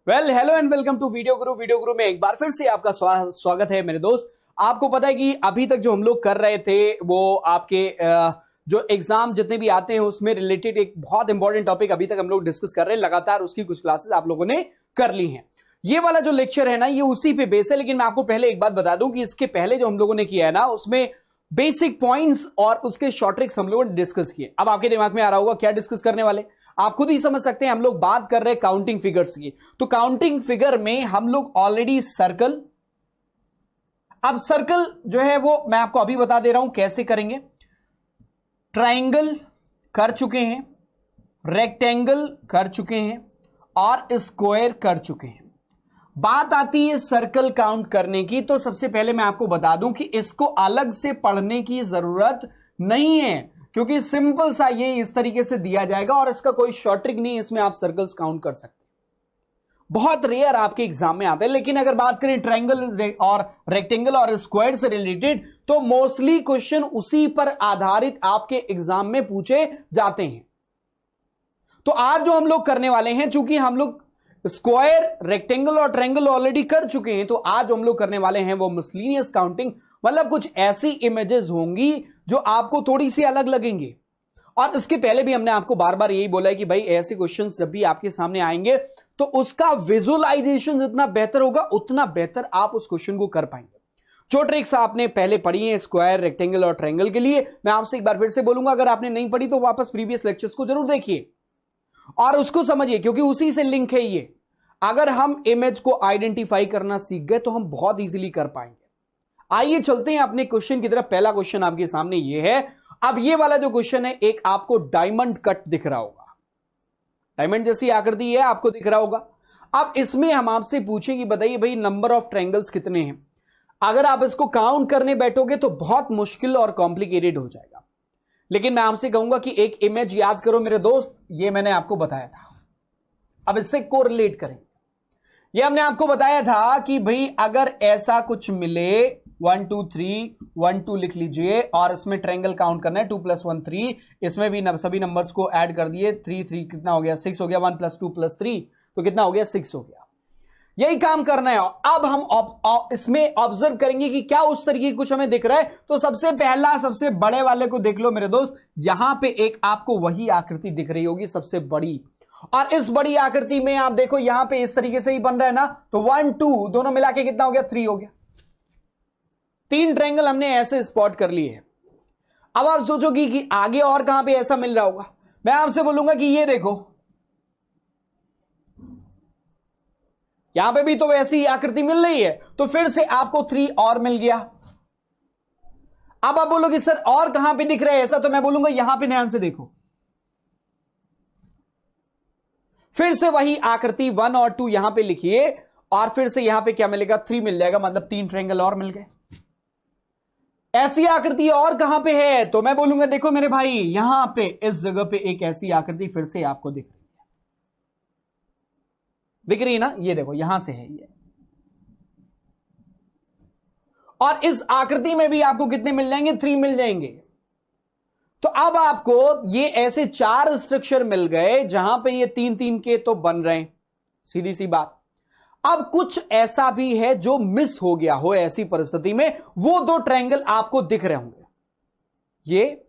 Well hello and welcome to video Guru में एक बार फिर से आपका स्वागत है मेरे दोस्त। आपको पता है कि अभी तक जो हम लोग कर रहे थे वो आपके जो एग्जाम जितने भी आते हैं उसमें रिलेटेड एक बहुत इंपॉर्टेंट टॉपिक अभी तक हम लोग डिस्कस कर रहे हैं। लगातार उसकी कुछ क्लासेस आप लोगों ने कर ली हैं। ये वाला जो लेक्चर है ना ये उसी पे बेस है, लेकिन मैं आपको पहले एक बात बता दूं कि इसके पहले जो हम लोगों ने किया है ना उसमें बेसिक पॉइंट्स और उसके शॉर्ट ट्रिक्स हम लोगों ने डिस्कस किए। अब आपके दिमाग में आ रहा होगा क्या डिस्कस करने वाले, आप खुद ही समझ सकते हैं। हम लोग बात कर रहे हैं काउंटिंग फिगर्स की, तो काउंटिंग फिगर में हम लोग ऑलरेडी सर्कल, अब सर्कल जो है वो मैं आपको अभी बता दे रहा हूं कैसे करेंगे। ट्रायंगल कर चुके हैं, रेक्टेंगल कर चुके हैं और स्क्वायर कर चुके हैं। बात आती है सर्कल काउंट करने की, तो सबसे पहले मैं आपको बता दूं कि इसको अलग से पढ़ने की जरूरत नहीं है, क्योंकि सिंपल सा ये इस तरीके से दिया जाएगा और इसका कोई शॉर्ट ट्रिक नहीं है। इसमें आप सर्कल्स काउंट कर सकते हैं, बहुत रेयर आपके एग्जाम में आता है। लेकिन अगर बात करें ट्रायंगल और रेक्टेंगल और स्क्वायर से रिलेटेड, तो मोस्टली क्वेश्चन उसी पर आधारित आपके एग्जाम में पूछे जाते हैं। तो आज जो हम लोग करने वाले हैं, चूंकि हम लोग स्क्वायर, रेक्टेंगल और ट्रायंगल ऑलरेडी कर चुके हैं, तो आज हम लोग करने वाले हैं वो मिसलेनियस काउंटिंग, मतलब कुछ ऐसी इमेजेस होंगी जो आपको थोड़ी सी अलग लगेंगी। और इसके पहले भी हमने आपको बार बार यही बोला है कि भाई ऐसे क्वेश्चंस जब भी आपके सामने आएंगे तो उसका विजुअलाइजेशन जितना बेहतर होगा उतना बेहतर आप उस क्वेश्चन को कर पाएंगे। जो ट्रिक्स आपने पहले पढ़ी है स्क्वायर, रेक्टेंगल और ट्रायंगल के लिए, मैं आपसे एक बार फिर से बोलूंगा, अगर आपने नहीं पढ़ी तो वापस प्रीवियस लेक्चर्स को जरूर देखिए और उसको समझिए, क्योंकि उसी से लिंक है ये। अगर हम इमेज को आइडेंटिफाई करना सीख गए तो हम बहुत इजीली कर पाएंगे। आइए चलते हैं अपने क्वेश्चन की तरफ। पहला क्वेश्चन आपके सामने ये है। अब ये वाला जो क्वेश्चन है, एक आपको डायमंड कट दिख रहा होगा, डायमंड जैसी आकृति है आपको दिख रहा होगा। अब इसमें हम आपसे पूछेंगे बताइए भाई नंबर ऑफ ट्रायंगल्स कितने हैं। अगर आप इसको काउंट करने बैठोगे तो बहुत मुश्किल और कॉम्प्लिकेटेड हो जाएगा, लेकिन मैं आपसे कहूंगा कि एक इमेज याद करो मेरे दोस्त, ये मैंने आपको बताया था। अब इससे कोरिलेट करें, ये हमने आपको बताया था कि भाई अगर ऐसा कुछ मिले 1 2 3 1 2 लिख लीजिए और इसमें ट्रायंगल काउंट करना है 2 + 1 3, इसमें भी सभी नंबर्स को ऐड कर दिए, 3 3 कितना हो गया 6 हो गया, 1 + 2 + 3 तो कितना हो गया 6 हो गया। यही काम करना है। अब हम इसमें ऑब्जर्व करेंगे कि क्या उस तरीके कुछ हमें दिख रहा है। तो सबसे पहला सबसे बड़े वाले को देख लो मेरे दोस्त, यहां पे एक आपको वही आकृति दिख रही होगी सबसे बड़ी, और इस बड़ी आकृति में आप देखो यहां पे इस तरीके से ही बन रहा है ना, तो 1 2 दोनों मिला के कितना हो गया 3 हो गया। 3 ट्रायंगल हमने ऐसे स्पॉट कर लिए हैं। अब आप सोचोगे कि आगे और कहां पे ऐसा मिल रहा होगा। मैं आपसे बोलूंगा कि ये देखो, यहां पे भी तो वैसी आकृति मिल रही है, तो फिर से आपको 3 और मिल गया। अब आप बोलोगे सर और कहां पे दिख रहा है ऐसा, तो मैं बोलूंगा यहां पे ध्यान से देखो, फिर से वही आकृति 1 और 2 यहां पे लिखिए और फिर से यहां पे क्या मिलेगा 3 मिल जाएगा, मतलब 3 ट्रायंगल और मिल गए। ऐसी आकृति और कहां पे है, तो मैं बोलूंगा देखो मेरे भाई यहां पे इस जगह पे एक ऐसी आकृति फिर से आपको दिख रही है ना, ये देखो यहां से है ये, और इस आकृति में भी आपको कितने मिल जाएंगे 3 मिल जाएंगे। तो अब आपको ये ऐसे 4 स्ट्रक्चर मिल गए जहां पे ये 3 3 के तो बन रहे हैं, सीधी सी बात। अब कुछ ऐसा भी है जो मिस हो गया हो, ऐसी परिस्थिति में वो 2 ट्रायंगल आपको दिख रहे होंगे, ये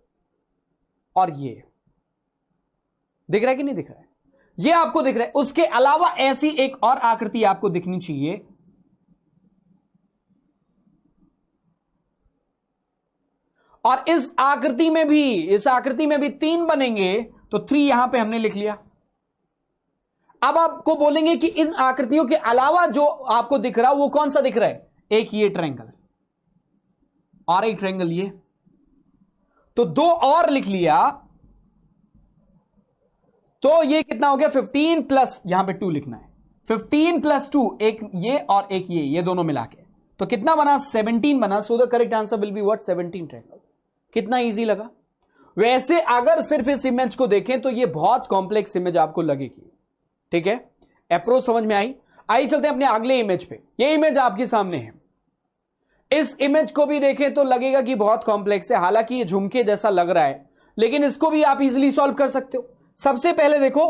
और ये दिख रहा है कि नहीं दिख रहा है, ये आपको दिख रहा है। उसके अलावा ऐसी एक और आकृति आपको दिखनी चाहिए, और इस आकृति में भी 3 बनेंगे, तो 3 यहां पे हमने लिख लिया। अब आपको बोलेंगे कि इन आकृतियों के अलावा जो आपको दिख रहा है वो कौन सा दिख रहा है, एक ये ट्रायंगल और एक ट्रायंगल ये, तो 2 और लिख लिया, तो ये कितना हो गया 15 प्लस यहां पे 2 लिखना है, 15 + 2 एक ये और एक ये दोनों मिला के, तो कितना बना 17 बना। So the correct answer will be what 17 triangles. कितना इजी लगा। वैसे अगर सिर्फ इस इमेज को देखें तो ये बहुत कॉम्प्लेक्स इमेज आपको लगेगी, ठीक है, अप्रोच समझ में आई। आइए चलते हैं अपने अगले इमेज पे। ये इमेज आपके सामने है, इस इमेज को भी देखें तो लगेगा कि बहुत कॉम्प्लेक्स है, हालांकि ये झुमके जैसा लग रहा है, लेकिन इसको भी आप इजीली सॉल्व कर सकते हो। सबसे पहले देखो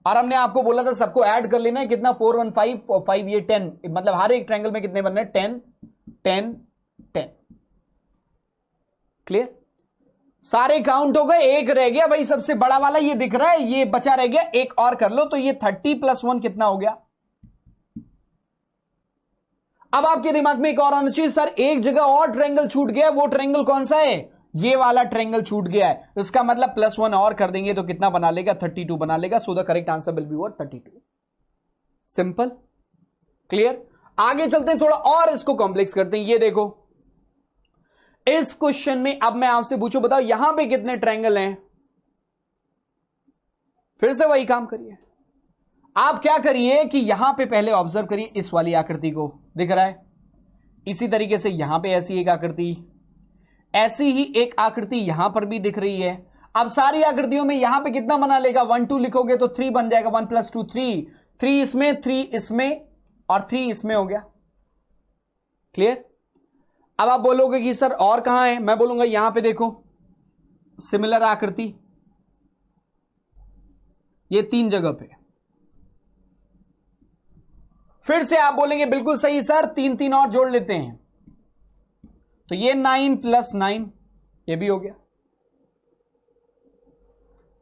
और हमने आपको बोला था सबको ऐड कर लेना है, कितना 4 1 5 और 5 ये 10, मतलब हर एक ट्रायंगल में कितने बनने हैं 10 10 10। क्लियर? सारे काउंट हो गए, एक रह गया भाई सबसे बड़ा वाला, ये दिख रहा है, ये बचा रह गया, एक और कर लो तो ये 30 + 1 कितना हो गया। अब आपके दिमाग में एक और आना चाहिए, सर एक जगह और ट्रायंगल छूट गया, वो ट्रायंगल कौन सा है? ये वाला ट्रायंगल छूट गया है, इसका मतलब +1 और कर देंगे तो कितना बना लेगा? 32 बना लेगा। So the correct answer will be what? 32। Simple, clear? आगे चलते हैं, थोड़ा और इसको कॉम्प्लेक्स करते हैं। ये देखो इस क्वेश्चन में अब मैं आपसे पूछूं, बताओ यहां पे कितने ट्रायंगल हैं? फिर से वही काम करिए, आप क्या करिए कि यहां पे पहले ऑब्जर्व करिए इस वाली आकृति को, दिख रहा है? इसी तरीके से यहां पे ऐसी एक आकृति, ऐसी ही एक आकृति यहां पर भी दिख रही है। अब सारी आकृतियों में यहां पे कितना बना लेगा? 1 2 लिखोगे तो 3 बन जाएगा, 1 + 2 3, 3 इसमें 3 इसमें और 3 इसमें हो गया। क्लियर? अब आप बोलोगे कि सर और कहां है? मैं बोलूंगा यहां पे देखो सिमिलर आकृति, ये 3 जगह पे। फिर से आप बोलेंगे बिल्कुल सही सर, 3 3 और जोड़ लेते हैं, तो ये 9 + 9 ये भी हो गया।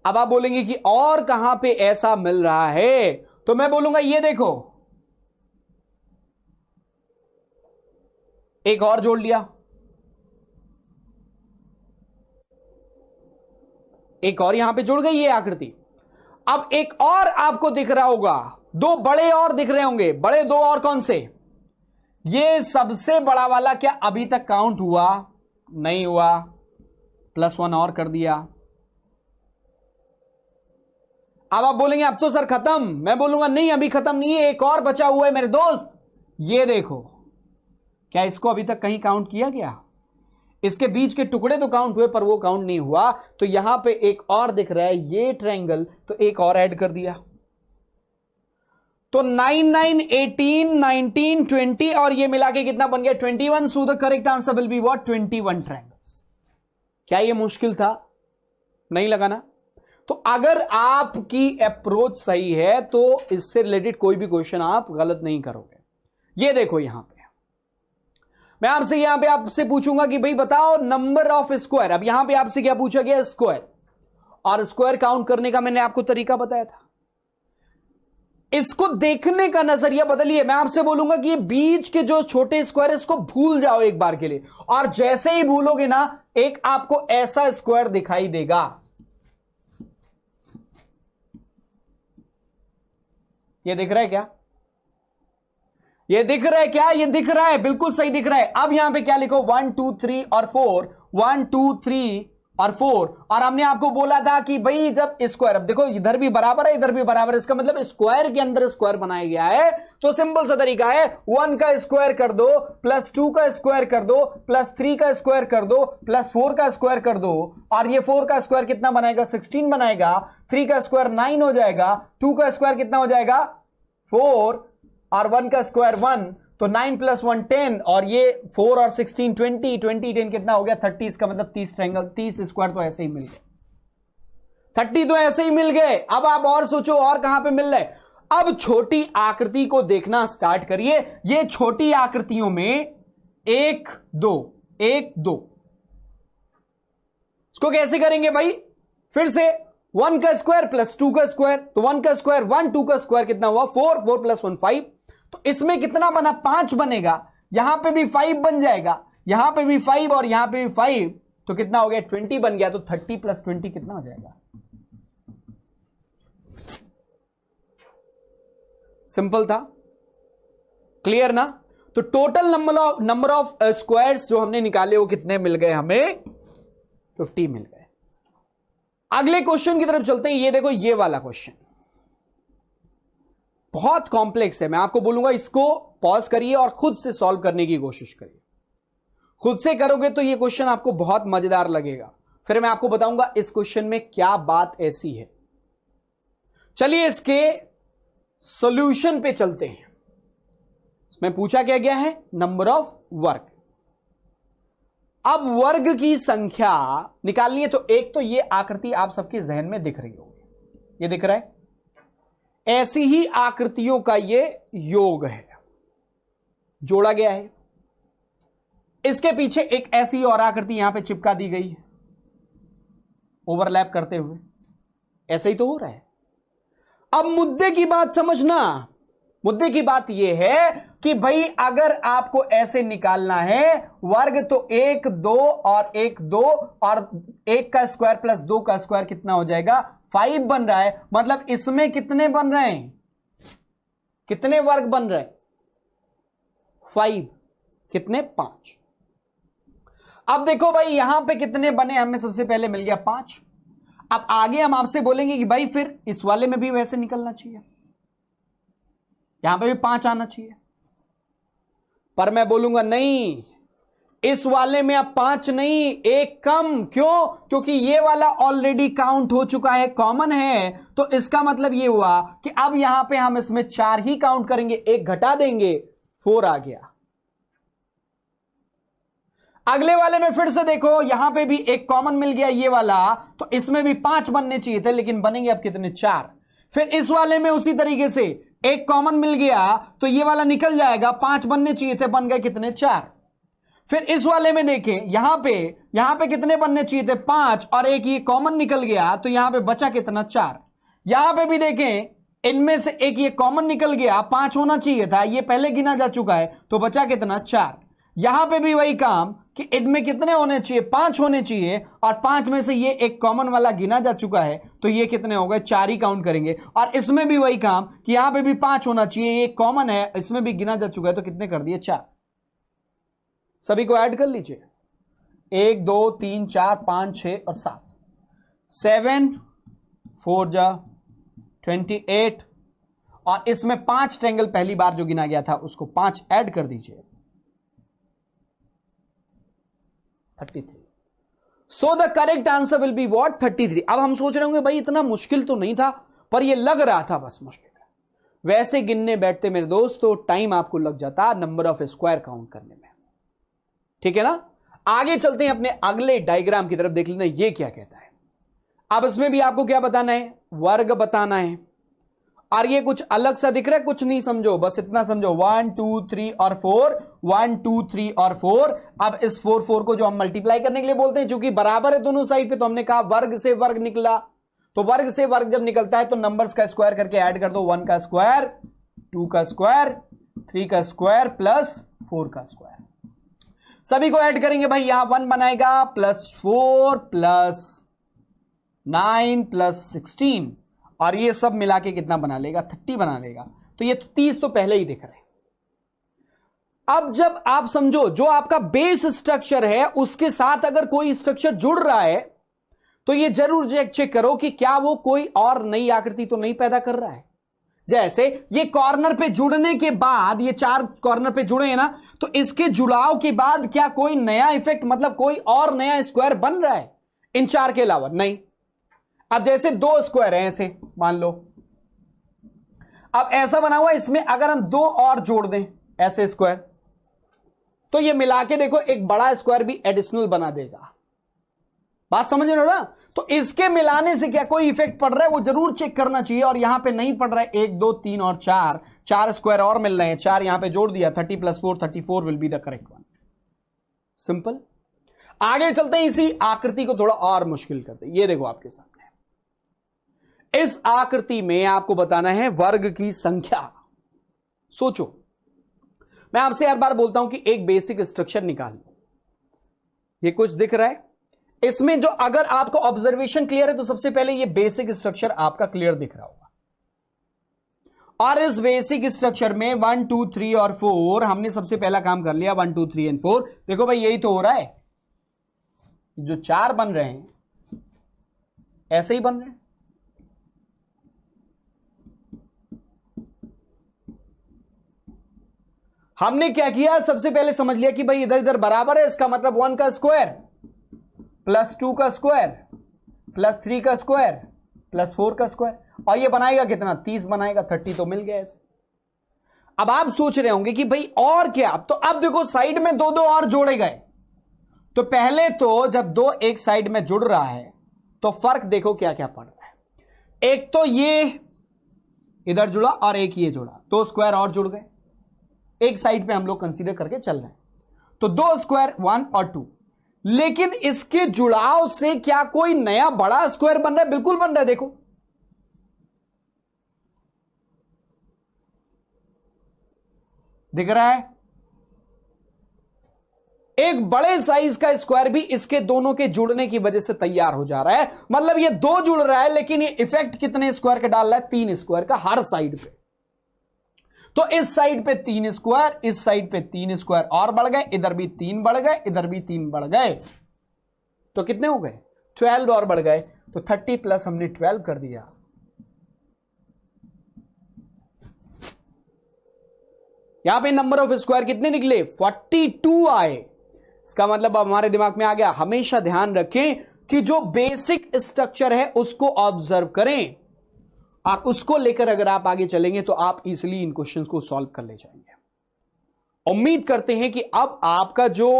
अब आप बोलेंगे कि और कहां पे ऐसा मिल रहा है, तो मैं बोलूंगा ये देखो एक और जोड़ लिया, एक और यहां पे जुड़ गई ये आकृति। अब एक और आपको दिख रहा होगा, 2 बड़े और दिख रहे होंगे, बड़े 2 और कौन से? ये सबसे बड़ा वाला क्या अभी तक काउंट हुआ? नहीं हुआ, +1 और कर दिया। अब आप बोलेंगे अब तो सर खत्म, मैं बोलूंगा नहीं अभी खत्म नहीं है, एक और बचा हुआ है मेरे दोस्त। ये देखो, क्या इसको अभी तक कहीं काउंट किया गया? इसके बीच के टुकड़े तो काउंट हुए पर वो काउंट नहीं हुआ, तो यहां पे एक और दिख रहा है ये ट्रायंगल, तो एक और ऐड कर दिया। तो 9 9 18 19 20 और ये मिला के कितना बन गया? 21। So the correct answer will be what? 21 triangles. क्या ये मुश्किल था? नहीं लगा ना? तो अगर आपकी अप्रोच सही है तो इससे रिलेटेड कोई भी क्वेश्चन आप गलत नहीं करोगे। ये देखो यहां पे मैं आपसे पूछूंगा कि भाई बताओ नंबर ऑफ स्क्वायर। अब यहां पे आपसे क्या पूछा गया? स्क्वायर, और स्क्वायर काउंट करने का मैंने आपको तरीका बताया था। इसको देखने का नजरिया बदलिए। मैं आपसे बोलूंगा कि ये बीच के जो छोटे स्क्वायर है इसको भूल जाओ एक बार के लिए, और जैसे ही भूलोगे ना एक आपको ऐसा स्क्वायर दिखाई देगा। ये दिख रहा है क्या? ये दिख रहा है क्या? ये दिख रहा है, बिल्कुल सही दिख रहा है। अब यहां पे क्या लिखो? 1 2 3 और 4, 1 2 3 और 4। और हमने आपको बोला था कि भाई जब स्क्वायर, अब देखो इधर भी बराबर है इधर भी बराबर है, इसका मतलब स्क्वायर के अंदर स्क्वायर बनाया गया है। तो सिंपल सा तरीका है, 1 का स्क्वायर कर दो, +2 का स्क्वायर कर दो, +3 का स्क्वायर कर दो, +4 का स्क्वायर कर दो, और ये 4 का स्क्वायर कितना बनाएगा? 16 बनाएगा। 3 का स्क्वायर 9 हो जाएगा। 2 का स्क्वायर कितना हो जाएगा? 4, और 1 का स्क्वायर 1, तो 9 + 1 10, और ये 4 और 16 20, 20 10 कितना हो गया? 30। इसका मतलब 30 ट्रायंगल, 30 स्क्वायर तो ऐसे ही मिल गए, 30 तो ऐसे ही मिल गए। अब आप और सोचो और कहां पे मिल रहा है। अब छोटी आकृति को देखना स्टार्ट करिए। ये छोटी आकृतियों में 1 2 1 2, इसको कैसे करेंगे भाई? फिर से 1 का स्क्वायर +2 का स्क्वायर, तो 1 का स्क्वायर 1, 2 का स्क्वायर कितना हुआ? 4, 4 + 1 5, तो इसमें कितना बना? 5 बनेगा। यहां पे भी 5 बन जाएगा, यहां पे भी 5 और यहां पे भी 5, तो कितना हो गया? 20 बन गया। तो 30 + 20 कितना हो जाएगा? सिंपल था, क्लियर ना? तो टोटल नंबर ऑफ स्क्वायर्स जो हमने निकाले वो कितने मिल गए हमें? 50 मिल गए। अगले क्वेश्चन की तरफ चलते हैं। ये देखो ये वाला क्वेश्चन बहुत कॉम्प्लेक्स है। मैं आपको बोलूंगा इसको पॉज करिए और खुद से सॉल्व करने की कोशिश करिए। खुद से करोगे तो ये क्वेश्चन आपको बहुत मजेदार लगेगा। फिर मैं आपको बताऊंगा इस क्वेश्चन में क्या बात ऐसी है। चलिए इसके सॉल्यूशन पे चलते हैं। इसमें पूछा क्या गया है? नंबर ऑफ वर्ग। अब वर्ग की संख्या निकालनी है, तो एक तो ये आकृति आप सबके जहन में दिख रही होगी, ये दिख रहा है, ऐसी ही आकृतियों का ये योग है, जोड़ा गया है। इसके पीछे एक ऐसी और आकृति यहां पे चिपका दी गई है, ओवरलैप करते हुए। ऐसे ही तो हो रहा है। अब मुद्दे की बात समझना, मुद्दे की बात यह है कि भाई अगर आपको ऐसे निकालना है वर्ग, तो 1 2 और 1 2 और 1 का स्क्वायर प्लस 2 का स्क्वायर कितना हो जाएगा, 5 बन रहा है। मतलब इसमें कितने बन रहे हैं, कितने वर्ग बन रहे हैं, 5, कितने, 5। अब देखो भाई यहां पे कितने बने, हमें सबसे पहले मिल गया 5। अब आगे हम आपसे बोलेंगे कि भाई फिर इस वाले में भी वैसे निकलना चाहिए, यहां पे भी 5 आना चाहिए। पर मैं बोलूंगा नहीं, इस वाले में अब 5 नहीं, 1 कम। क्यों? क्योंकि ये वाला ऑलरेडी काउंट हो चुका है, कॉमन है। तो इसका मतलब ये हुआ कि अब यहां पे हम इसमें 4 ही काउंट करेंगे, 1 घटा देंगे, 4 आ गया। अगले वाले में फिर से देखो, यहां पे भी एक कॉमन मिल गया ये वाला, तो इसमें भी 5 बनने चाहिए थे, लेकिन बनेंगे अब कितने, 4। फिर इस वाले में उसी तरीके से एक कॉमन मिल गया, तो ये वाला निकल जाएगा, 5 बनने चाहिए थे, बन गए कितने, 4। फिर इस वाले में देखें, यहां पे कितने बनने चाहिए थे, 5, और एक ये कॉमन निकल गया, तो यहां पे बचा कितना, 4। यहां पे भी देखें, इनमें से एक ये कॉमन निकल गया, 5 होना चाहिए था, ये पहले गिना जा चुका है, तो बचा कितना, 4। यहां पे भी वही काम कि इनमें कितने होने चाहिए, 5 होने चाहिए, और 5 में से ये एक कॉमन वाला गिना जा चुका है, तो ये कितने हो गए, 4 ही काउंट करेंगे। और इसमें भी वही काम कि यहां पे भी 5 होना चाहिए, ये कॉमन है, इसमें भी गिना जा चुका है, तो कितने कर दिए, 4। सभी को ऐड कर लीजिए, 1 2 3 4 5 6 और 7, 7 4 जा 28, और इसमें 5 ट्रायंगल पहली बार जो गिना गया था उसको 5 ऐड कर दीजिए, 33। So the correct answer will be what, 33। अब हम सोच रहे होंगे भाई इतना मुश्किल तो नहीं था, पर ये लग रहा था बस मुश्किल है। वैसे गिनने बैठते मेरे दोस्त तो टाइम आपको लग जाता नंबर ऑफ स्क्वायर काउंट करने में, ठीक है ना। आगे चलते हैं अपने अगले डायग्राम की तरफ, देख लेते हैं ये क्या कहता है। अब इसमें भी आपको क्या बताना है, वर्ग बताना है। और ये कुछ अलग सा दिख रहा है, कुछ नहीं समझो, बस इतना समझो, 1 2 3 और 4, 1 2 3 और 4। अब इस 4 को जो हम मल्टीप्लाई करने के लिए बोलते हैं, चूंकि बराबर है दोनों साइड पे, तो हमने कहा वर्ग से वर्ग निकला, तो वर्ग से वर्ग जब निकलता है तो नंबर्स का स्क्वायर करके ऐड कर दो, 1 का स्क्वायर, 2 का स्क्वायर, 3 का स्क्वायर प्लस 4 का स्क्वायर। सभी को ऐड करेंगे भाई, यहां 1 बनाएगा, प्लस 4 प्लस 9 प्लस 16, और ये सब मिला के कितना बना लेगा, 30 बना लेगा। तो ये 30 तो पहले ही दिख रहे हैं। अब जब आप समझो, जो आपका बेस स्ट्रक्चर है उसके साथ अगर कोई स्ट्रक्चर जुड़ रहा है, तो ये जरूर चेक करो कि क्या वो कोई और नई आकृति तो नहीं पैदा कर रहा है। जैसे ये कॉर्नर पे जुड़ने के बाद, ये 4 कॉर्नर पे जुड़े हैं ना, तो इसके जुड़ाव के बाद क्या कोई नया इफेक्ट, मतलब कोई और नया स्क्वायर बन रहा है इन 4 के अलावा? नहीं। अब जैसे 2 स्क्वायर हैं ऐसे मान लो, अब ऐसा बना हुआ, इसमें अगर हम 2 और जोड़ दें ऐसे स्क्वायर, तो ये मिला के देखो एक बड़ा स्क्वायर भी एडिशनल बना देगा। बात समझ रहे हो ना? तो इसके मिलाने से क्या कोई इफेक्ट पड़ रहा है, वो जरूर चेक करना चाहिए। और यहां पे नहीं पड़ रहा है, 1 2 3 और 4 स्क्वायर और मिल रहे हैं, 4 यहां पे जोड़ दिया, 30 + 4 34 will be the correct one. Simple. आगे चलते हैं, इसी आकृति को थोड़ा और मुश्किल करते हैं। ये देखो आपके सामने, इस आकृति में आपको बताना है वर्ग की संख्या। सोचो, मैं आपसे हर बार बोलता हूं कि एक बेसिक स्ट्रक्चर निकाल लो। ये कुछ दिख रहा है इसमें, जो अगर आपको ऑब्जर्वेशन क्लियर है तो सबसे पहले ये बेसिक स्ट्रक्चर आपका क्लियर दिख रहा होगा। और इस बेसिक स्ट्रक्चर में 1 2 3 और 4 हमने सबसे पहला काम कर लिया, 1 2 3 एंड 4। देखो भाई यही तो हो रहा है, जो 4 बन रहे हैं ऐसे ही बन रहे हैं। हमने क्या किया, सबसे पहले समझ लिया कि भाई इधर इधर बराबर है, इसका मतलब 1 का स्क्वायर प्लस 2 का स्क्वायर प्लस 3 का स्क्वायर प्लस 4 का स्क्वायर, और ये बनाएगा कितना, 30 बनाएगा, 30 तो मिल गया ऐसे। अब आप सोच रहे होंगे कि भाई और क्या, तो अब देखो साइड में 2 2 और जोड़े गए। तो पहले तो जब 2 एक साइड में जुड़ रहा है तो फर्क देखो क्या क्या पड़ रहा है। एक तो ये इधर जुड़ा और एक ये जुड़ा, 2 स्क्वायर और जुड़ गए। एक साइड पे हम लोग कंसीडर करके चल रहे हैं, तो 2 स्क्वायर 1 और 2। लेकिन इसके जुड़ाव से क्या कोई नया बड़ा स्क्वायर बन रहा है? बिल्कुल बन रहा है। देखो दिख रहा है, एक बड़े साइज का स्क्वायर भी इसके दोनों के जुड़ने की वजह से तैयार हो जा रहा है। मतलब ये 2 जुड़ रहा है, लेकिन ये इफेक्ट कितने स्क्वायर का डाल रहा है? 3 स्क्वायर का हर साइड पे। तो इस साइड पे 3 स्क्वायर, इस साइड पे 3 स्क्वायर और बढ़ गए, इधर भी 3 बढ़ गए, इधर भी 3 बढ़ गए, तो कितने हो गए? 12 और बढ़ गए। तो 30 प्लस हमने 12 कर दिया। यहां पे नंबर ऑफ स्क्वायर कितने निकले? 42 आए। इसका मतलब अब हमारे दिमाग में आ गया, हमेशा ध्यान रखें कि जो बेसिक स्ट्रक्चर है उसको ऑब्जर्व करें और उसको लेकर अगर आप आगे चलेंगे तो आप इजीली इन क्वेश्चंस को सॉल्व कर ले जाएंगे। उम्मीद करते हैं कि अब आपका जो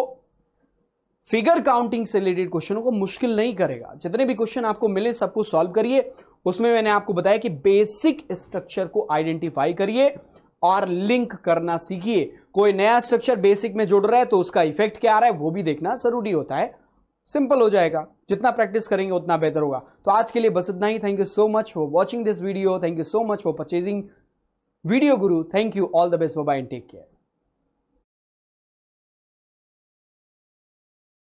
फिगर काउंटिंग से रिलेटेड क्वेश्चनों को मुश्किल नहीं करेगा। जितने भी क्वेश्चन आपको मिले सबको सॉल्व करिए। उसमें मैंने आपको बताया कि बेसिक स्ट्रक्चर को आइडेंटिफाई करिए और लिंक करना सीखिए। कोई नया स्ट्रक्चर बेसिक में जुड़ रहा है तो उसका इफेक्ट क्या आ रहा है वो भी देखना जरूरी होता है। सिंपल हो जाएगा, जितना प्रैक्टिस करेंगे उतना बेहतर होगा। तो आज के लिए बस इतना ही। Thank you so much for watching this video. Thank you so much for purchasing video guru. Thank you, all the best, bye bye and take care.